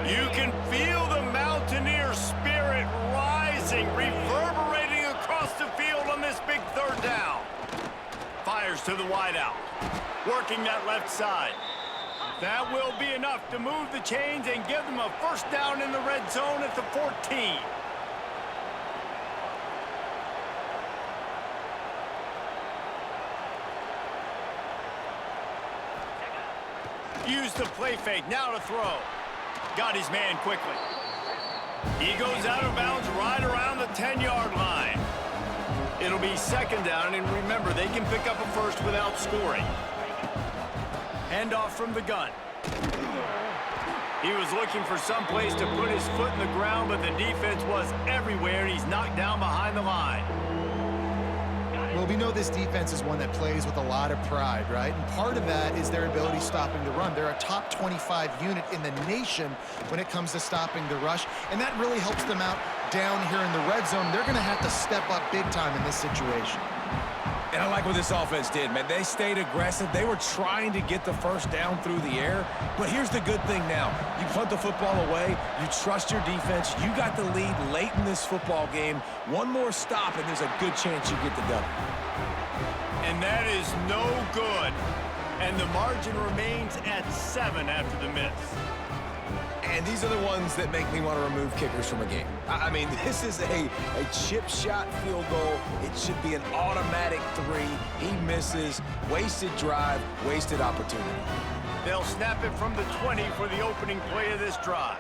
You can feel the Mountaineer spirit rising, reverberating across the field on this big 3rd down. Fires to the wideout, working that left side. That will be enough to move the chains and give them a 1st down in the red zone at the 14. Use the play fake, now to throw. Got his man quickly. He goes out of bounds right around the 10-yard line. It'll be 2nd down, and remember, they can pick up a 1st without scoring. Handoff from the gun. He was looking for some place to put his foot in the ground, but the defense was everywhere, and he's knocked down behind the line. Well, we know this defense is one that plays with a lot of pride, right? And part of that is their ability stopping the run. They're a top 25 unit in the nation when it comes to stopping the rush, and that really helps them out down here in the red zone. They're going to have to step up big time in this situation. And I like what this offense did, man. They stayed aggressive. They were trying to get the 1st down through the air. But here's the good thing now. You punt the football away. You trust your defense. You got the lead late in this football game. One more stop, and there's a good chance you get the W. And that is no good. And the margin remains at 7 after the miss. And these are the ones that make me want to remove kickers from a game. I mean, this is a chip shot field goal. It should be an automatic 3. He misses. Wasted drive, wasted opportunity. They'll snap it from the 20 for the opening play of this drive.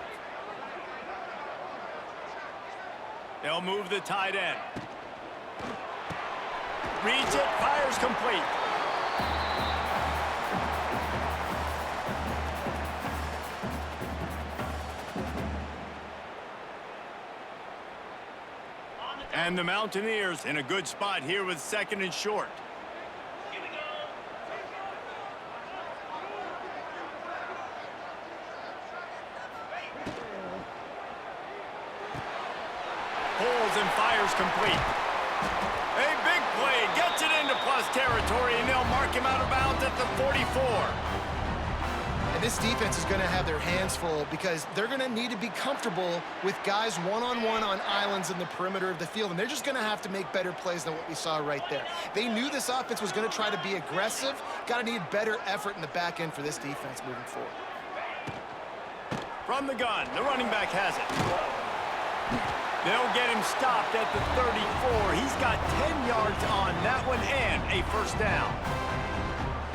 They'll move the tight end. Reads it, fires complete. And the Mountaineers in a good spot here with 2nd and short. Pulls and fires complete. A big play, gets it into plus territory, and they'll mark him out of bounds at the 44. And this defense is going to have their hands full because they're going to need to be comfortable with guys one-on-one on islands in the perimeter of the field, and they're just going to have to make better plays than what we saw right there. They knew this offense was going to try to be aggressive. Got to need better effort in the back end for this defense moving forward. From the gun, the running back has it. They'll get him stopped at the 34. He's got 10 yards on that one and a 1st down.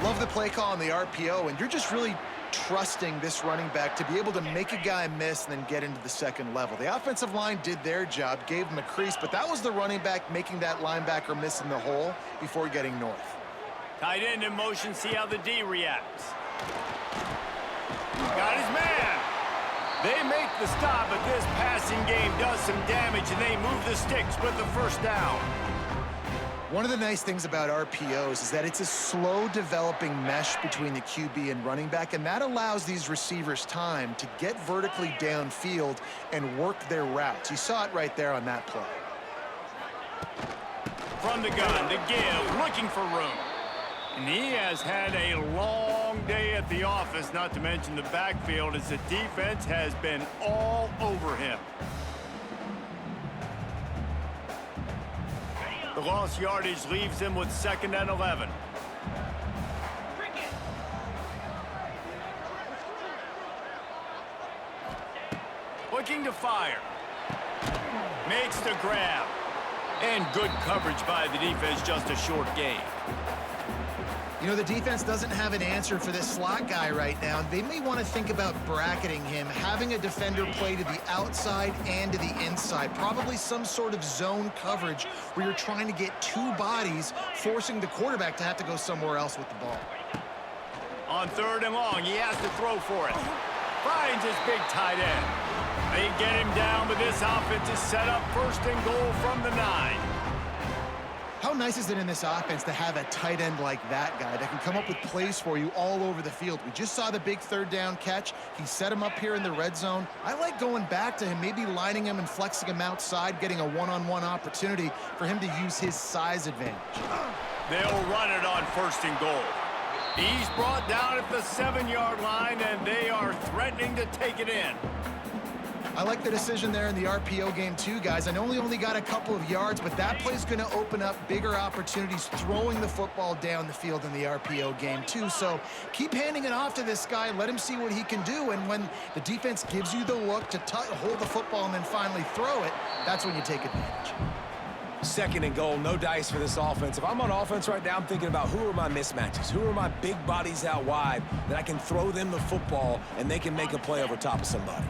Love the play call on the RPO, and you're just really trusting this running back to be able to make a guy miss and then get into the 2nd level. The offensive line did their job, gave him a crease, but that was the running back making that linebacker miss in the hole before getting north. Tight end in motion, see how the D reacts. Got his man. They make the stop, but this passing game does some damage, and they move the sticks with the 1st down. One of the nice things about RPOs is that it's a slow developing mesh between the QB and running back, and that allows these receivers time to get vertically downfield and work their routes. You saw it right there on that play. From the gun, the give, looking for room. And he has had a long day at the office, not to mention the backfield, as the defense has been all over him. The lost yardage leaves him with 2nd and 11. Looking to fire. Makes the grab. And good coverage by the defense, just a short gain. You know, the defense doesn't have an answer for this slot guy right now. They may want to think about bracketing him, having a defender play to the outside and to the inside. Probably some sort of zone coverage where you're trying to get 2 bodies, forcing the quarterback to have to go somewhere else with the ball. On 3rd and long, he has to throw for it. Finds his big tight end. They get him down, but this offense is set up first and goal from the 9. How nice is it in this offense to have a tight end like that guy that can come up with plays for you all over the field? We just saw the big third down catch. He set him up here in the red zone. I like going back to him, maybe lining him and flexing him outside, getting a one-on-one opportunity for him to use his size advantage. They'll run it on first and goal. He's brought down at the 7-yard line, and they are threatening to take it in. I like the decision there in the RPO game too, guys. I know he only got a couple of yards, but that play's going to open up bigger opportunities throwing the football down the field in the RPO game too. So keep handing it off to this guy. Let him see what he can do. And when the defense gives you the look to hold the football and then finally throw it, that's when you take advantage. Second and goal, no dice for this offense. If I'm on offense right now, I'm thinking about who are my mismatches? Who are my big bodies out wide that I can throw them the football and they can make a play over top of somebody?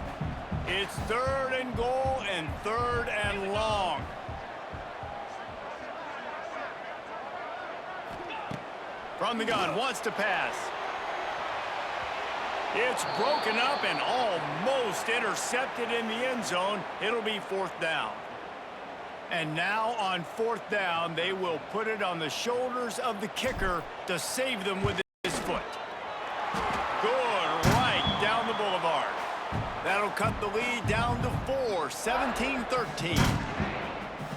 It's third and goal and third and long. From the gun, wants to pass. It's broken up and almost intercepted in the end zone. It'll be fourth down. And now on fourth down, they will put it on the shoulders of the kicker to save them with his foot. Good, right down the boulevard. That'll cut the lead down to 4, 17-13.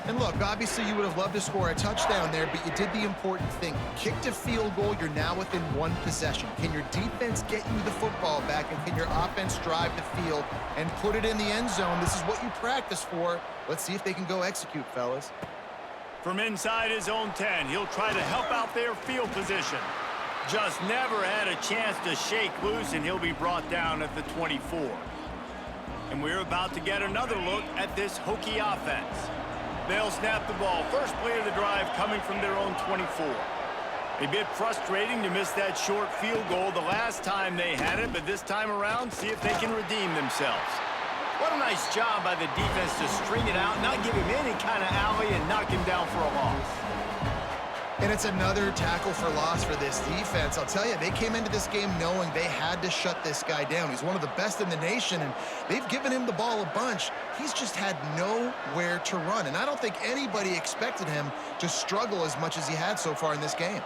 And look, obviously you would have loved to score a touchdown there, but you did the important thing. Kicked a field goal, you're now within one possession. Can your defense get you the football back, and can your offense drive the field and put it in the end zone? This is what you practice for. Let's see if they can go execute, fellas. From inside his own 10, he'll try to help out their field position. Just never had a chance to shake loose, and he'll be brought down at the 24. And we're about to get another look at this Hokie offense. They'll snap the ball. First play of the drive coming from their own 24. A bit frustrating to miss that short field goal the last time they had it, but this time around, see if they can redeem themselves. What a nice job by the defense to string it out, not give him any kind of alley, and knock him down for a loss. And it's another tackle for loss for this defense. I'll tell you, they came into this game knowing they had to shut this guy down. He's one of the best in the nation, and they've given him the ball a bunch. He's just had nowhere to run, and I don't think anybody expected him to struggle as much as he had so far in this game.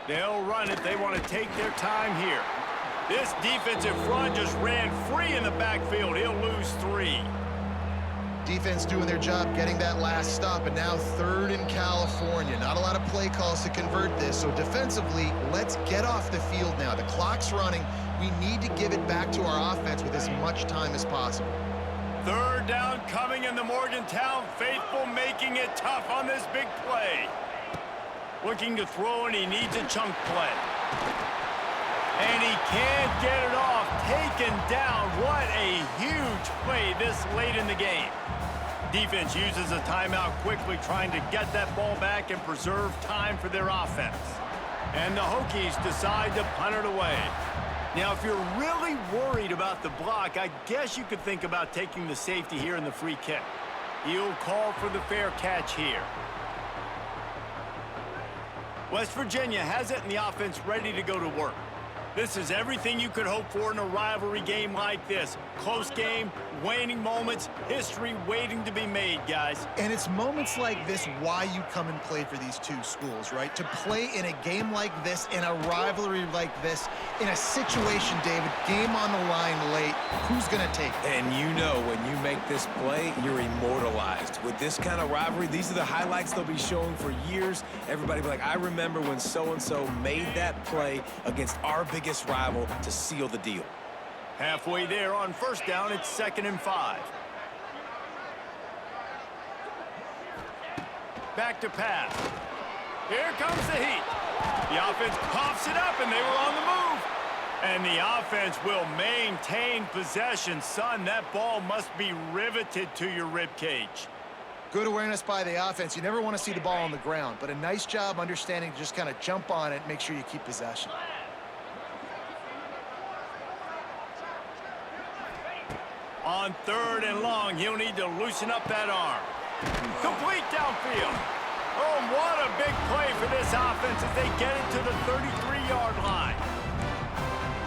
They'll run it. They want to take their time here. This defensive front just ran free in the backfield. He'll lose 3. Defense doing their job getting that last stop, and now third in California. Not a lot of play calls to convert this, so defensively, let's get off the field now. The clock's running. We need to give it back to our offense with as much time as possible. Third down coming in the Morgantown faithful, making it tough on this big play. Looking to throw, and he needs a chunk play. And he can't get it off. Taken down. What a huge play this late in the game. Defense uses a timeout quickly, trying to get that ball back and preserve time for their offense. And the Hokies decide to punt it away. Now, if you're really worried about the block, I guess you could think about taking the safety here in the free kick. He'll call for the fair catch here. West Virginia has it, and the offense ready to go to work. This is everything you could hope for in a rivalry game like this. Close game, waning moments, history waiting to be made, guys. And it's moments like this why you come and play for these two schools, right? To play in a game like this, in a rivalry like this, in a situation, David, game on the line late, who's going to take it? And you know when you make this play, you're immortalized. With this kind of rivalry, these are the highlights they'll be showing for years. Everybody will be like, I remember when so-and-so made that play against our biggest rival to seal the deal. Halfway there on first down, it's 2nd and 5. Back to pass. Here comes the heat. The offense coughs it up, and they were on the move. And the offense will maintain possession. Son, that ball must be riveted to your ribcage. Good awareness by the offense. You never want to see the ball on the ground, but a nice job understanding to just kind of jump on it and make sure you keep possession. On 3rd and long, he'll need to loosen up that arm. Complete downfield. Oh, what a big play for this offense as they get it to the 33-yard line.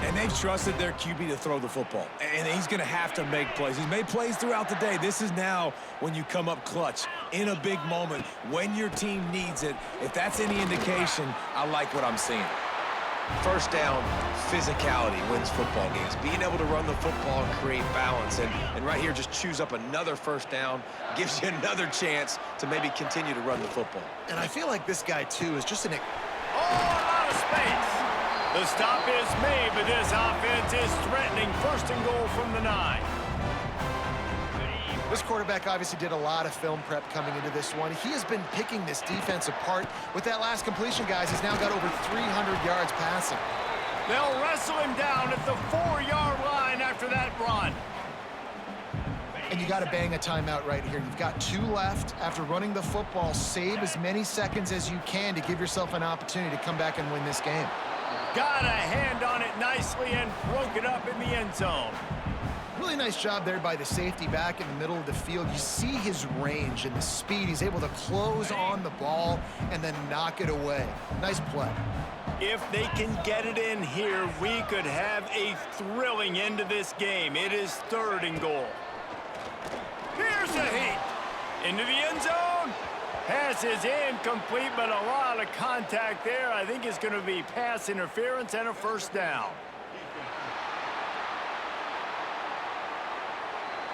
And they've trusted their QB to throw the football. And he's going to have to make plays. He's made plays throughout the day. This is now when you come up clutch in a big moment when your team needs it. If that's any indication, I like what I'm seeing. First down, physicality wins football games. Being able to run the football and create balance. And right here, just choose up another first down, gives you another chance to maybe continue to run the football. And I feel like this guy, too, is just an... Oh, a lot of space. The stop is made, but this offense is threatening 1st and goal from the 9. This quarterback obviously did a lot of film prep coming into this one. He has been picking this defense apart. With that last completion, guys, he's now got over 300 yards passing. They'll wrestle him down at the 4-yard line after that run. And you got to bang a timeout right here. You've got 2 left. After running the football, save as many seconds as you can to give yourself an opportunity to come back and win this game. Got a hand on it nicely and broke it up in the end zone. Really nice job there by the safety back in the middle of the field. You see his range and the speed. He's able to close on the ball and then knock it away. Nice play. If they can get it in here, we could have a thrilling end to this game. It is 3rd and goal. Here's a heat. Into the end zone. Pass is incomplete, but a lot of contact there. I think it's going to be pass interference and a 1st down.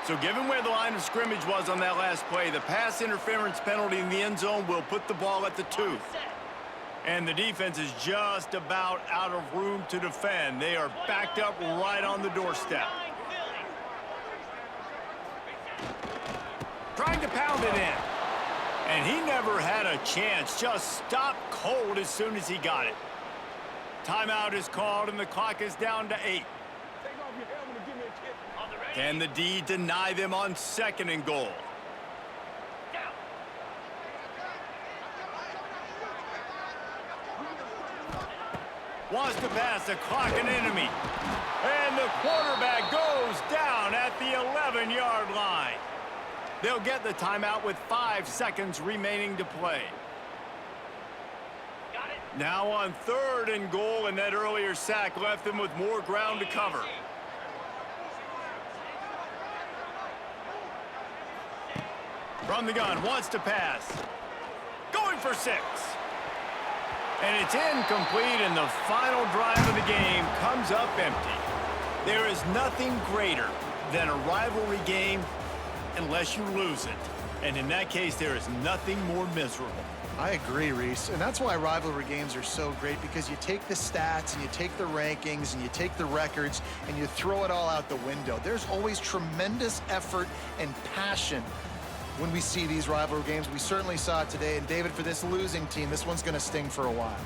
So given where the line of scrimmage was on that last play, the pass interference penalty in the end zone will put the ball at the 2. And the defense is just about out of room to defend. They are backed up right on the doorstep. Trying to pound it in. And he never had a chance. Just stopped cold as soon as he got it. Timeout is called, and the clock is down to 8. Can the D deny them on 2nd and goal? Wants to pass the clock an enemy. And the quarterback goes down at the 11-yard line. They'll get the timeout with 5 seconds remaining to play. Now on 3rd and goal, and that earlier sack left them with more ground to cover. From the gun, wants to pass. Going for 6. And it's incomplete, and the final drive of the game comes up empty. There is nothing greater than a rivalry game unless you lose it. And in that case, there is nothing more miserable. I agree, Reese. And that's why rivalry games are so great, because you take the stats and you take the rankings and you take the records and you throw it all out the window. There's always tremendous effort and passion when we see these rivalry games. We certainly saw it today. And David, for this losing team, this one's going to sting for a while.